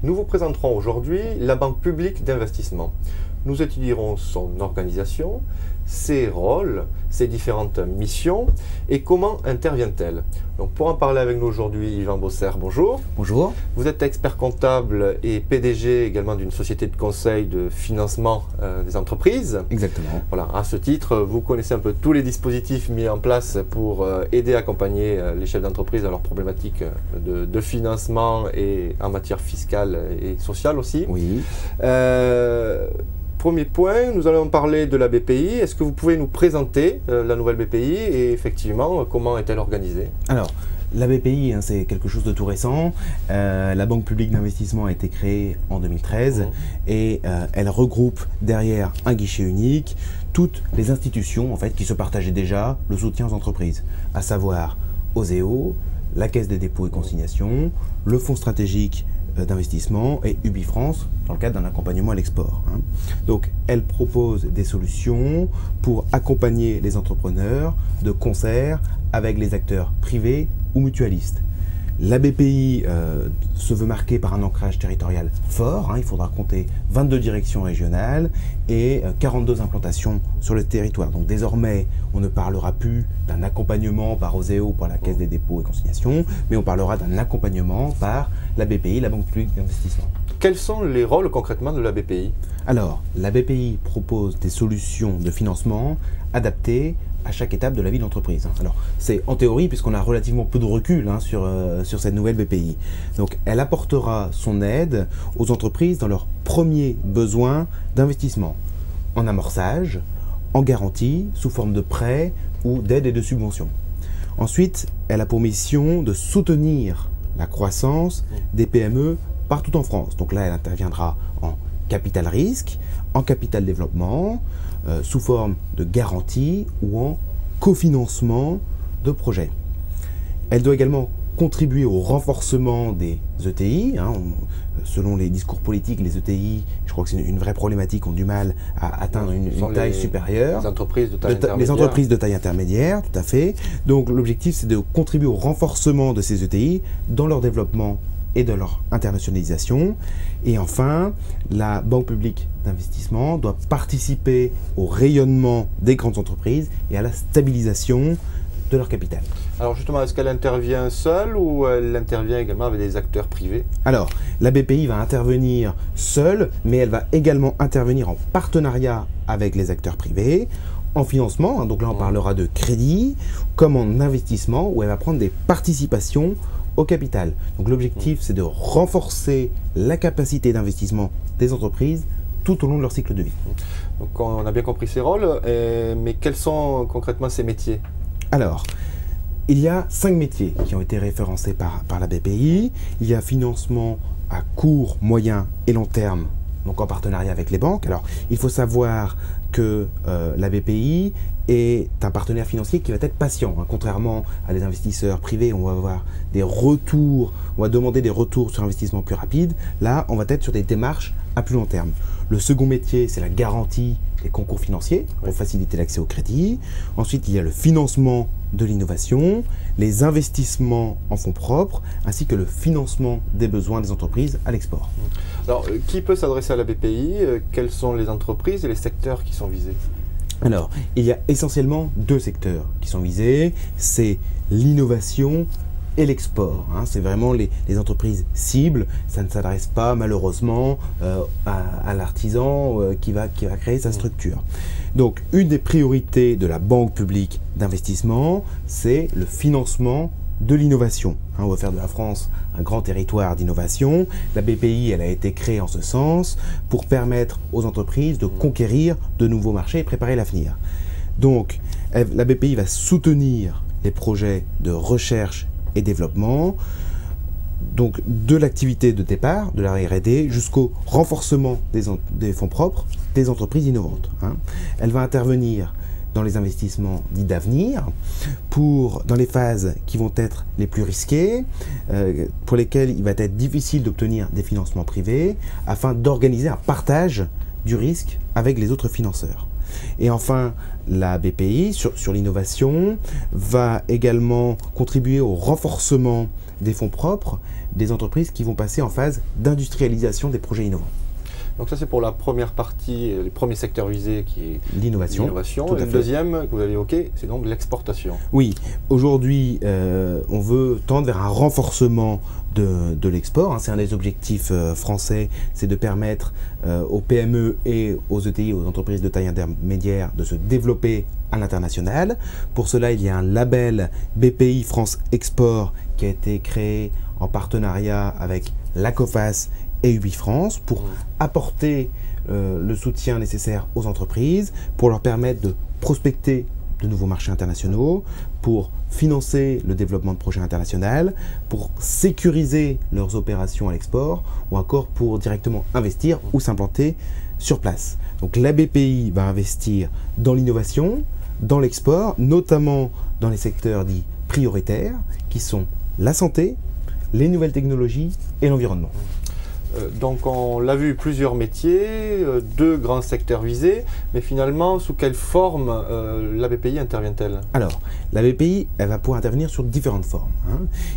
Nous vous présenterons aujourd'hui la Banque publique d'investissement. Nous étudierons son organisation, ses rôles, ses différentes missions et comment intervient-elle. Donc pour en parler avec nous aujourd'hui, Yvan Bosser, bonjour. Bonjour. Vous êtes expert comptable et PDG également d'une société de conseil de financement des entreprises. Exactement. Voilà, à ce titre, vous connaissez un peu tous les dispositifs mis en place pour aider à accompagner les chefs d'entreprise dans leurs problématiques de financement et en matière fiscale et sociale aussi. Oui. Premier point, nous allons parler de la BPI. Est-ce que vous pouvez nous présenter la nouvelle BPI et effectivement, comment est-elle organisée? Alors, la BPI, c'est quelque chose de tout récent. La Banque publique d'investissement a été créée en 2013 et elle regroupe derrière un guichet unique toutes les institutions en fait, qui se partageaient déjà le soutien aux entreprises, à savoir OSEO, la Caisse des dépôts et consignations, le Fonds stratégique d'investissement et UbiFrance dans le cadre d'un accompagnement à l'export. Donc elle propose des solutions pour accompagner les entrepreneurs de concert avec les acteurs privés ou mutualistes. La BPI se veut marquée par un ancrage territorial fort, il faudra compter 22 directions régionales et 42 implantations sur le territoire. Donc désormais, on ne parlera plus d'un accompagnement par OSEO pour la Caisse des dépôts et consignations, mais on parlera d'un accompagnement par la BPI, la Banque publique d'investissement. Quels sont les rôles concrètement de la BPI? Alors, la BPI propose des solutions de financement adaptées à chaque étape de la vie de l'entreprise. Alors, c'est en théorie, puisqu'on a relativement peu de recul sur cette nouvelle BPI. Donc, elle apportera son aide aux entreprises dans leurs premiers besoins d'investissement, en amorçage, en garantie, sous forme de prêts ou d'aide et de subventions. Ensuite, elle a pour mission de soutenir la croissance des PME partout en France. Donc là, elle interviendra en capital risque, en capital développement, sous forme de garantie ou en cofinancement de projets. Elle doit également contribuer au renforcement des ETI. Selon les discours politiques, les ETI, je crois que c'est une vraie problématique, ont du mal à atteindre une taille supérieure. Les entreprises de taille intermédiaire. Les entreprises de taille intermédiaire, tout à fait. Donc l'objectif, c'est de contribuer au renforcement de ces ETI dans leur développement et de leur internationalisation. Et enfin, la Banque publique d'investissement doit participer au rayonnement des grandes entreprises et à la stabilisation de leur capital. Alors justement, est-ce qu'elle intervient seule ou elle intervient également avec des acteurs privés? Alors, la BPI va intervenir seule, mais elle va également intervenir en partenariat avec les acteurs privés, en financement, donc là on parlera de crédit, comme en investissement, où elle va prendre des participations au capital. Donc l'objectif, c'est de renforcer la capacité d'investissement des entreprises tout au long de leur cycle de vie. Donc on a bien compris ses rôles, mais quels sont concrètement ses métiers? Alors, il y a 5 métiers qui ont été référencés par la BPI. Il y a financement à court, moyen et long terme, donc en partenariat avec les banques. Alors, il faut savoir que la BPI est un partenaire financier qui va être patient. Contrairement à des investisseurs privés, on va avoir des retours, on va demander des retours sur investissement plus rapides. Là, on va être sur des démarches à plus long terme. Le second métier, c'est la garantie des concours financiers pour faciliter l'accès au crédit. Ensuite, il y a le financement de l'innovation, les investissements en fonds propres, ainsi que le financement des besoins des entreprises à l'export. Alors, qui peut s'adresser à la BPI? Quelles sont les entreprises et les secteurs qui sont visés? Alors, il y a essentiellement 2 secteurs qui sont visés. C'est l'innovation et l'export. C'est vraiment les entreprises cibles. Ça ne s'adresse pas malheureusement à l'artisan qui va créer sa structure. Donc une des priorités de la Banque publique d'investissement, c'est le financement de l'innovation. On va faire de la France un grand territoire d'innovation. La BPI, elle a été créée en ce sens pour permettre aux entreprises de conquérir de nouveaux marchés et préparer l'avenir. Donc la BPI va soutenir les projets de recherche et développement, donc de l'activité de départ, de la R&D, jusqu'au renforcement des fonds propres des entreprises innovantes. Elle va intervenir dans les investissements dits d'avenir, dans les phases qui vont être les plus risquées, pour lesquelles il va être difficile d'obtenir des financements privés, afin d'organiser un partage du risque avec les autres financeurs. Et enfin, la BPI, sur l'innovation, va également contribuer au renforcement des fonds propres des entreprises qui vont passer en phase d'industrialisation des projets innovants. Donc ça c'est pour la première partie, les premiers secteurs visés qui est L'innovation. Et le deuxième que vous avez évoqué, c'est donc l'exportation. Oui, aujourd'hui on veut tendre vers un renforcement de l'export. C'est un des objectifs français, c'est de permettre aux PME et aux ETI, aux entreprises de taille intermédiaire, de se développer à l'international. Pour cela, il y a un label BPI France Export qui a été créé en partenariat avec la COFAS et UBI France pour apporter le soutien nécessaire aux entreprises, pour leur permettre de prospecter de nouveaux marchés internationaux, pour financer le développement de projets internationaux, pour sécuriser leurs opérations à l'export ou encore pour directement investir ou s'implanter sur place. Donc la BPI va investir dans l'innovation, dans l'export, notamment dans les secteurs dits prioritaires qui sont la santé, les nouvelles technologies et l'environnement. Donc on l'a vu, plusieurs métiers, deux grands secteurs visés, mais finalement sous quelle forme la BPI intervient-elle? Alors, la BPI, elle va pouvoir intervenir sur différentes formes.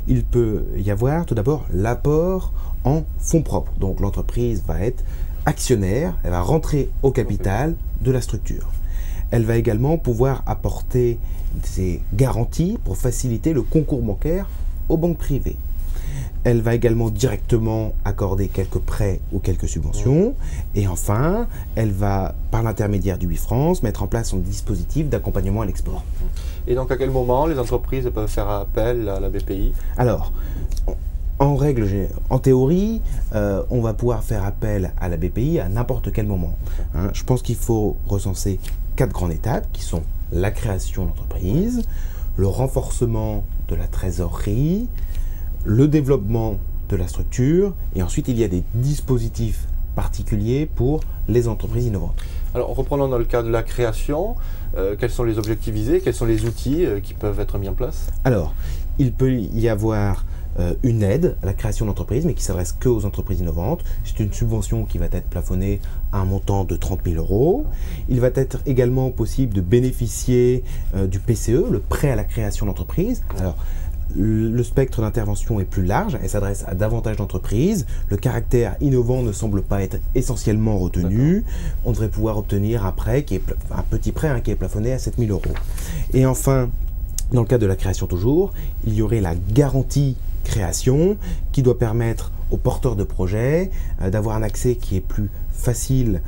Il peut y avoir tout d'abord l'apport en fonds propres. Donc l'entreprise va être actionnaire, elle va rentrer au capital de la structure. Elle va également pouvoir apporter des garanties pour faciliter le concours bancaire aux banques privées. Elle va également directement accorder quelques prêts ou quelques subventions. Et enfin, elle va, par l'intermédiaire d'UBI France, mettre en place son dispositif d'accompagnement à l'export. Et donc à quel moment les entreprises peuvent faire appel à la BPI? Alors, en théorie, on va pouvoir faire appel à la BPI à n'importe quel moment. Je pense qu'il faut recenser 4 grandes étapes qui sont la création d'entreprise, le renforcement de la trésorerie, le développement de la structure, et ensuite il y a des dispositifs particuliers pour les entreprises innovantes. Alors reprenons dans le cas de la création, quels sont les objectifs visés, quels sont les outils qui peuvent être mis en place? Alors, il peut y avoir une aide à la création d'entreprise, mais qui s'adresse que aux entreprises innovantes. C'est une subvention qui va être plafonnée à un montant de 30 000 €. Il va être également possible de bénéficier du PCE, le prêt à la création d'entreprise. Alors, le spectre d'intervention est plus large, elle s'adresse à davantage d'entreprises. Le caractère innovant ne semble pas être essentiellement retenu. On devrait pouvoir obtenir un prêt un petit prêt qui est plafonné à 7 000 €. Et enfin, dans le cas de la création toujours, il y aurait la garantie création qui doit permettre aux porteurs de projets d'avoir un accès qui est plus facile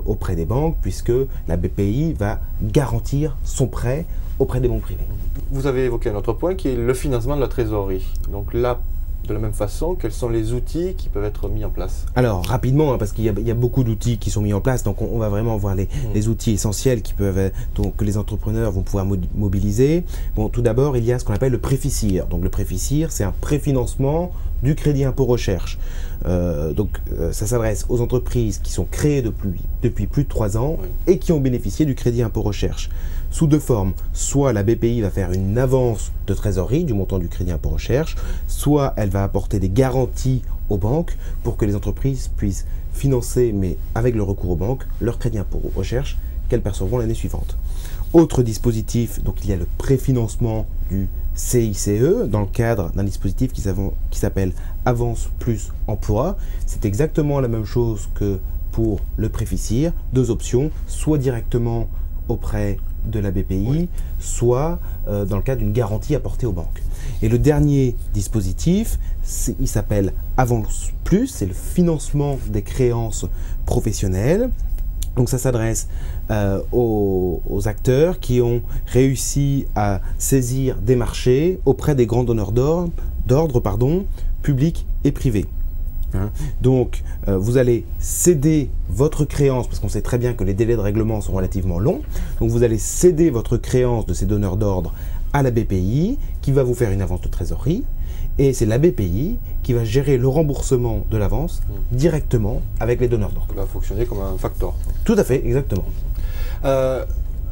auprès des banques, puisque la BPI va garantir son prêt auprès des banques privées. Vous avez évoqué un autre point qui est le financement de la trésorerie. Donc là, de la même façon, quels sont les outils qui peuvent être mis en place? Alors, rapidement, parce qu'il y a beaucoup d'outils qui sont mis en place, donc on va vraiment voir les outils essentiels que les entrepreneurs vont pouvoir mobiliser. Bon, tout d'abord, il y a ce qu'on appelle le préficir. Donc le préficir, c'est un préfinancement du crédit impôt recherche. Ça s'adresse aux entreprises qui sont créées depuis plus de 3 ans et qui ont bénéficié du crédit impôt recherche. Sous deux formes, soit la BPI va faire une avance de trésorerie du montant du crédit impôt recherche, soit elle va apporter des garanties aux banques pour que les entreprises puissent financer, mais avec le recours aux banques, leur crédit impôt recherche qu'elles percevront l'année suivante. Autre dispositif, donc il y a le préfinancement du CICE dans le cadre d'un dispositif qui s'appelle Avance plus Emploi. C'est exactement la même chose que pour le préficir, 2 options, soit directement auprès de la BPI, soit dans le cadre d'une garantie apportée aux banques. Et le dernier dispositif, il s'appelle Avance Plus, c'est le financement des créances professionnelles. Donc ça s'adresse aux acteurs qui ont réussi à saisir des marchés auprès des grands donneurs d'ordre, publics et privés. Donc, vous allez céder votre créance, parce qu'on sait très bien que les délais de règlement sont relativement longs. Donc, vous allez céder votre créance de ces donneurs d'ordre à la BPI, qui va vous faire une avance de trésorerie. Et c'est la BPI qui va gérer le remboursement de l'avance directement avec les donneurs d'ordre. Ça va fonctionner comme un facteur. Tout à fait, exactement.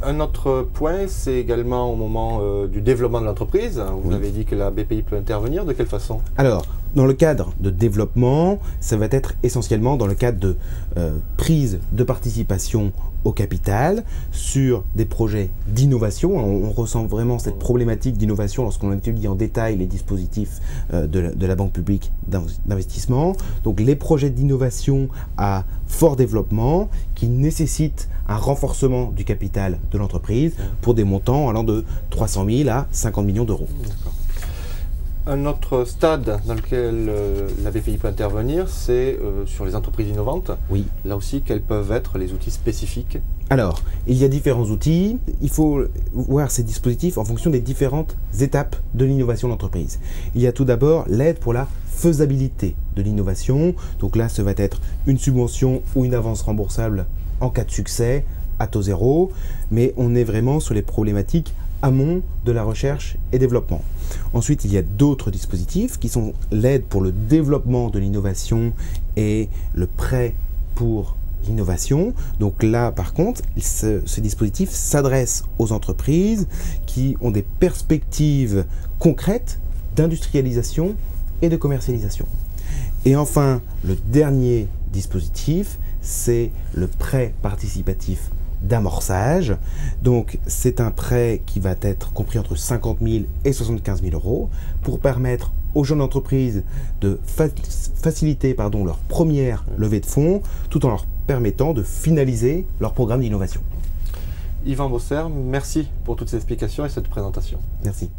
Un autre point, c'est également au moment du développement de l'entreprise. Vous avez dit que la BPI peut intervenir. De quelle façon? Alors, Dans le cadre de développement, ça va être essentiellement dans le cadre de prise de participation au capital sur des projets d'innovation. On ressent vraiment cette problématique d'innovation lorsqu'on étudie en détail les dispositifs de la Banque publique d'investissement. Donc les projets d'innovation à fort développement qui nécessitent un renforcement du capital de l'entreprise pour des montants allant de 300 000 à 50 millions d'euros. Un autre stade dans lequel la BPI peut intervenir, c'est sur les entreprises innovantes. Oui. Là aussi, quels peuvent être les outils spécifiques? Alors, il y a différents outils. Il faut voir ces dispositifs en fonction des différentes étapes de l'innovation d'entreprise. Il y a tout d'abord l'aide pour la faisabilité de l'innovation. Donc là, ce va être une subvention ou une avance remboursable en cas de succès à taux zéro. Mais on est vraiment sur les problématiques amont de la recherche et développement. Ensuite, il y a d'autres dispositifs qui sont l'aide pour le développement de l'innovation et le prêt pour l'innovation. Donc là, par contre, ce dispositif s'adresse aux entreprises qui ont des perspectives concrètes d'industrialisation et de commercialisation. Et enfin, le dernier dispositif, c'est le prêt participatif d'amorçage. Donc c'est un prêt qui va être compris entre 50 000 et 75 000 euros pour permettre aux jeunes entreprises de faciliter leur première levée de fonds tout en leur permettant de finaliser leur programme d'innovation. Yvan Bosser, merci pour toutes ces explications et cette présentation. Merci.